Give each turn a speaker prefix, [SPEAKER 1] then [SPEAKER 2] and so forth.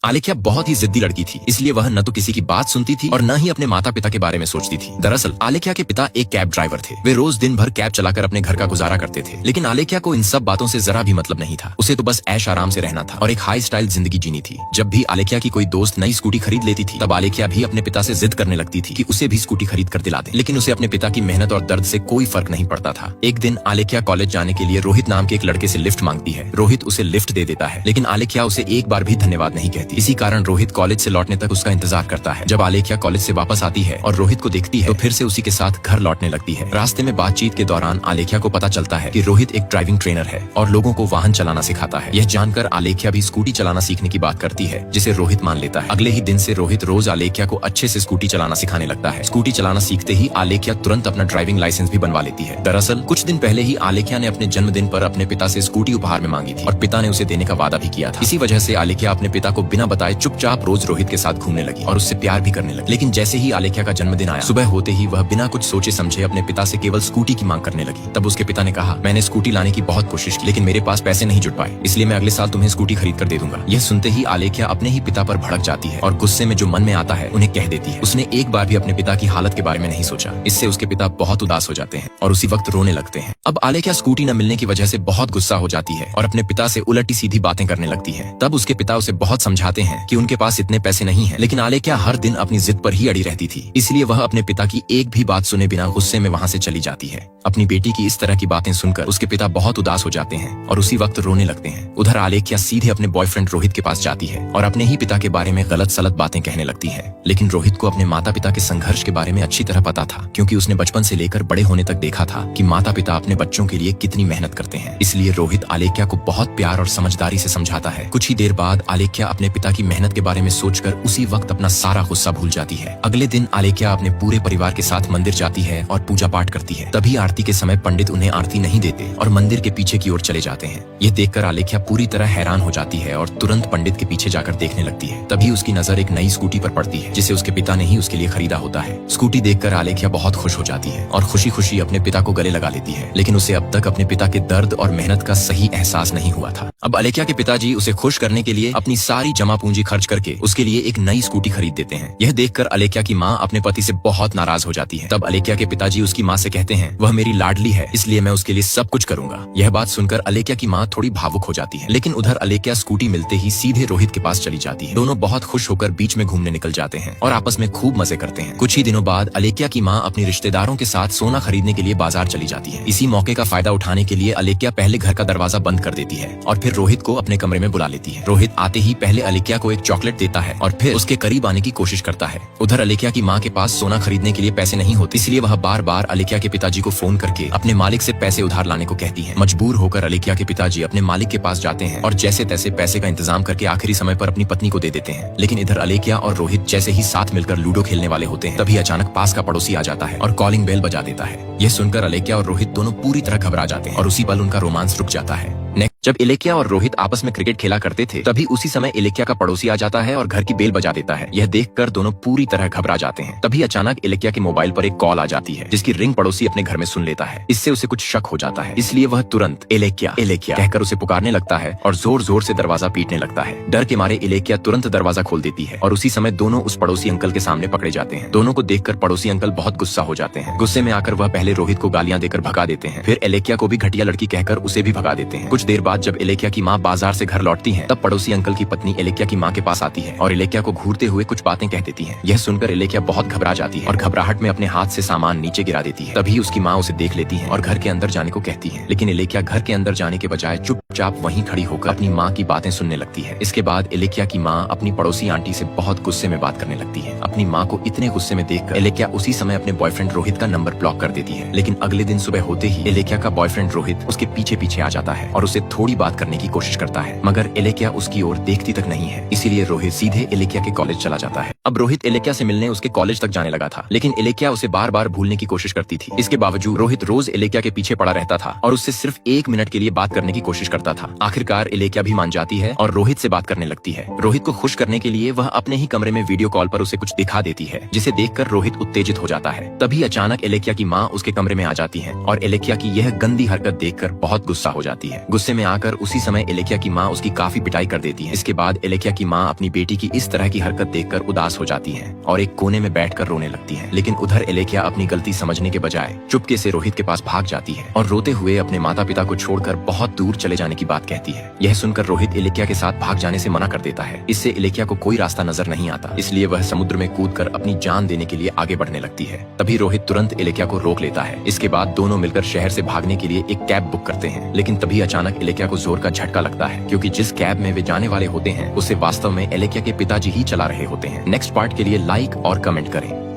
[SPEAKER 1] आलेख्या बहुत ही जिद्दी लड़की थी, इसलिए वह न तो किसी की बात सुनती थी और न ही अपने माता पिता के बारे में सोचती थी। दरअसल आलेख्या के पिता एक कैब ड्राइवर थे। वे रोज दिन भर कैब चलाकर अपने घर का गुजारा करते थे, लेकिन आलेख्या को इन सब बातों से जरा भी मतलब नहीं था। उसे तो बस ऐश आराम से रहना था और एक हाई स्टाइल जिंदगी जीनी थी। जब भी आलेख्या की कोई दोस्त नई स्कूटी खरीद लेती थी, तब आलेख्या भी अपने पिता से जिद करने लगती थी कि उसे भी स्कूटी खरीद कर दिला दे, लेकिन उसे अपने पिता की मेहनत और दर्द से कोई फर्क नहीं पड़ता था। एक दिन आलेख्या कॉलेज जाने के लिए रोहित नाम के एक लड़के से लिफ्ट मांगती है। रोहित उसे लिफ्ट दे देता है, लेकिन आलेख्या उसे एक बार भी धन्यवाद नहीं कहती। इसी कारण रोहित कॉलेज से लौटने तक उसका इंतजार करता है। जब आलेख्या कॉलेज से वापस आती है और रोहित को देखती है, तो फिर से उसी के साथ घर लौटने लगती है। रास्ते में बातचीत के दौरान आलेख्या को पता चलता है कि रोहित एक ड्राइविंग ट्रेनर है और लोगों को वाहन चलाना सिखाता है। यह जानकर आलेख्या भी स्कूटी चलाना सीखने की बात करती है, जिसे रोहित मान लेता है। अगले ही दिन से रोहित रोज आलेख्या को अच्छे से स्कूटी चलाना सिखाने लगता है। स्कूटी चलाना सीखते ही आलेख्या तुरंत अपना ड्राइविंग लाइसेंस भी बनवा लेती है। दरअसल कुछ दिन पहले ही आलेख्या ने अपने जन्मदिन पर अपने पिता से स्कूटी उपहार में मांगी थी और पिता ने उसे देने का वादा भी किया था। इसी वजह से आलेख्या अपने पिता को बिना बताए चुपचाप रोज रोहित के साथ घूमने लगी और उससे प्यार भी करने लगी। लेकिन जैसे ही आलेख्या का जन्मदिन आया, सुबह होते ही वह बिना कुछ सोचे समझे अपने पिता से केवल स्कूटी की मांग करने लगी। तब उसके पिता ने कहा, मैंने स्कूटी लाने की बहुत कोशिश की, लेकिन मेरे पास पैसे नहीं जुट पाए, इसलिए मैं अगले साल तुम्हें स्कूटी खरीद कर दे दूंगा। यह सुनते ही आलेख्या अपने ही पिता पर भड़क जाती है और गुस्से में जो मन में आता है उन्हें कह देती है। उसने एक बार भी अपने पिता की हालत के बारे में नहीं सोचा। इससे उसके पिता बहुत उदास हो जाते हैं और उसी वक्त रोने लगते हैं। अब आलेख्या स्कूटी न मिलने की वजह से बहुत गुस्सा हो जाती है और अपने पिता से उलटी सीधी बातें करने लगती है। तब उसके पिता उसे बहुत समझाते हैं कि उनके पास इतने पैसे नहीं हैं, लेकिन आलेख्या हर दिन अपनी जिद पर ही अड़ी रहती थी। इसलिए वह अपने पिता की एक भी बात सुने बिना गुस्से में वहाँ से चली जाती है। अपनी बेटी की इस तरह की बातें सुनकर उसके पिता बहुत उदास हो जाते हैं और उसी वक्त रोने लगते हैं। उधर आलेख्या सीधे अपने बॉयफ्रेंड रोहित के पास जाती है और अपने ही पिता के बारे में गलत सलत बातें कहने लगती है। लेकिन रोहित को अपने माता पिता के संघर्ष के बारे में अच्छी तरह पता था, क्योंकि उसने बचपन से लेकर बड़े होने तक देखा था कि माता पिता अपने बच्चों के लिए कितनी मेहनत करते हैं। इसलिए रोहित आलेख्या को बहुत प्यार और समझदारी से समझाता है। कुछ ही देर बाद आलेख्या अपने पिता की मेहनत के बारे में सोचकर उसी वक्त अपना सारा गुस्सा भूल जाती है। अगले दिन आलेख्या अपने पूरे परिवार के साथ मंदिर जाती है और पूजा पाठ करती है। तभी आरती के समय पंडित उन्हें आरती नहीं देते और मंदिर के पीछे की ओर चले जाते हैं। ये देखकर आलेख्या पूरी तरह हैरान हो जाती है और तुरंत पंडित के पीछे जाकर देखने लगती है। तभी उसकी नजर एक नई स्कूटी पर पड़ती है, जिसे उसके पिता ने ही उसके लिए खरीदा होता है। स्कूटी देखकर आलेख्या बहुत खुश हो जाती है और खुशी खुशी अपने पिता को गले लगा लेती है, लेकिन उसे अब तक अपने पिता के दर्द और मेहनत का सही एहसास नहीं हुआ था। अब आलेख्या के पिताजी उसे खुश करने के लिए अपनी सारी जमा पूंजी खर्च करके उसके लिए एक नई स्कूटी खरीद देते हैं। यह देखकर आलेख्या की माँ अपने पति से बहुत नाराज हो जाती है। तब आलेख्या के पिताजी उसकी माँ से कहते हैं, वह मेरी लाडली है, इसलिए मैं उसके लिए सब कुछ करूंगा। यह बात सुनकर आलेख्या की माँ थोड़ी भावुक हो जाती है, लेकिन उधर आलेख्या स्कूटी मिलते ही सीधे रोहित के पास चली जाती है। दोनों बहुत खुश होकर बीच में घूमने निकल जाते हैं और आपस में खूब मजे करते हैं। कुछ ही दिनों बाद आलेख्या की माँ अपने रिश्तेदारों के साथ सोना खरीदने के लिए बाजार चली जाती है। इसी मौके का फायदा उठाने के लिए आलेख्या पहले घर का दरवाजा बंद कर देती है और फिर रोहित को अपने कमरे में बुला लेती है। रोहित आते ही पहले आलेख्या को एक चॉकलेट देता है और फिर उसके करीब आने की कोशिश करता है। उधर आलेख्या की माँ के पास सोना खरीदने के लिए पैसे नहीं होते, इसलिए वह बार बार आलेख्या के पिताजी को फोन करके अपने मालिक से पैसे उधार लाने को कहती है। मजबूर होकर आलेख्या के पिताजी अपने मालिक के पास जाते हैं और जैसे तैसे पैसे का इंतजाम करके आखिरी समय पर अपनी पत्नी को दे देते हैं। लेकिन इधर आलेख्या और रोहित जैसे ही साथ मिलकर लूडो खेलने वाले होते हैं, तभी अचानक पास का पड़ोसी आ जाता है और कॉलिंग बेल बजा देता है। यह सुनकर आलेख्या और रोहित दोनों पूरी तरह घबरा जाते हैं और उसी पल उनका रोमांस रुक जाता है। जब आलेख्या और रोहित आपस में क्रिकेट खेला करते थे, तभी उसी समय आलेख्या का पड़ोसी आ जाता है और घर की बेल बजा देता है। यह देखकर दोनों पूरी तरह घबरा जाते हैं। तभी अचानक आलेख्या के मोबाइल पर एक कॉल आ जाती है, जिसकी रिंग पड़ोसी अपने घर में सुन लेता है। इससे उसे कुछ शक हो जाता है, इसलिए वह तुरंत आलेख्या आलेख्या कहकर उसे पुकारने लगता है और जोर जोर से दरवाजा पीटने लगता है। डर के मारे आलेख्या तुरंत दरवाजा खोल देती है और उसी समय दोनों उस पड़ोसी अंकल के सामने पकड़े जाते हैं। दोनों को देखकर पड़ोसी अंकल बहुत गुस्सा हो जाते हैं। गुस्से में आकर वह पहले रोहित को गालियां देकर भगा देते हैं, फिर आलेख्या को भी घटिया लड़की कहकर उसे भी भगा देते हैं। कुछ देर बाद जब आलेख्या की माँ बाजार से घर लौटती है, तब पड़ोसी अंकल की पत्नी आलेख्या की माँ के पास आती है और आलेख्या को घूरते हुए कुछ बातें कह देती है। यह सुनकर आलेख्या बहुत घबरा जाती है और घबराहट में अपने हाथ से सामान नीचे गिरा देती है। तभी उसकी माँ उसे देख लेती है और घर के अंदर जाने को कहती है, लेकिन आलेख्या घर के अंदर जाने के बजाय चुपचाप वहीं खड़ी होकर अपनी माँ की बातें सुनने लगती है। इसके बाद आलेख्या की माँ अपनी पड़ोसी आंटी से बहुत गुस्से में बात करने लगती है। अपनी माँ को इतने गुस्से में देखकर आलेख्या उसी समय अपने बॉयफ्रेंड रोहित का नंबर ब्लॉक कर देती है। लेकिन अगले दिन सुबह होते ही आलेख्या का बॉयफ्रेंड रोहित उसके पीछे पीछे आ जाता है और उसे थोड़ी बात करने की कोशिश करता है, मगर आलेख्या उसकी ओर देखती तक नहीं है। इसीलिए रोहित सीधे आलेख्या के कॉलेज चला जाता है। अब रोहित आलेख्या से मिलने उसके कॉलेज तक जाने लगा था, लेकिन आलेख्या उसे बार बार भूलने की कोशिश करती थी। इसके बावजूद रोहित रोज आलेख्या के पीछे पड़ा रहता था और उससे सिर्फ 1 मिनट के लिए बात करने की कोशिश करता करता था। आखिरकार इलेक्या भी मान जाती है और रोहित से बात करने लगती है। रोहित को खुश करने के लिए वह अपने ही कमरे में वीडियो कॉल पर उसे कुछ दिखा देती है, जिसे देखकर रोहित उत्तेजित हो जाता है। तभी अचानक इलेक्या की माँ उसके कमरे में आ जाती है और इलेक्या की यह गंदी हरकत देखकर बहुत गुस्सा हो जाती है। गुस्से में आकर उसी समय इलेक्या की माँ उसकी काफी पिटाई कर देती है। इसके बाद इलेक्या की माँ अपनी बेटी की इस तरह की हरकत देखकर उदास हो जाती है और एक कोने में बैठकर रोने लगती है। लेकिन उधर इलेक्या अपनी गलती समझने के बजाय चुपके से रोहित के पास भाग जाती है और रोते हुए अपने माता पिता को छोड़कर बहुत दूर चले जाने की बात कहती है। यह सुनकर रोहित इलेक्या के साथ भाग जाने से मना कर देता है। इससे इलेक्या को कोई रास्ता नजर नहीं आता, इसलिए वह समुद्र में कूदकर अपनी जान देने के लिए आगे बढ़ने लगती है। तभी रोहित तुरंत इलेक्या को रोक लेता है। इसके बाद दोनों मिलकर शहर से भागने के लिए एक कैब बुक करते हैं। लेकिन तभी अचानक इलेक्या को जोर का झटका लगता है, क्योंकि जिस कैब में वे जाने वाले होते हैं उसे वास्तव में इलेक्या के पिताजी ही चला रहे होते हैं। नेक्स्ट पार्ट के लिए लाइक और कमेंट करें।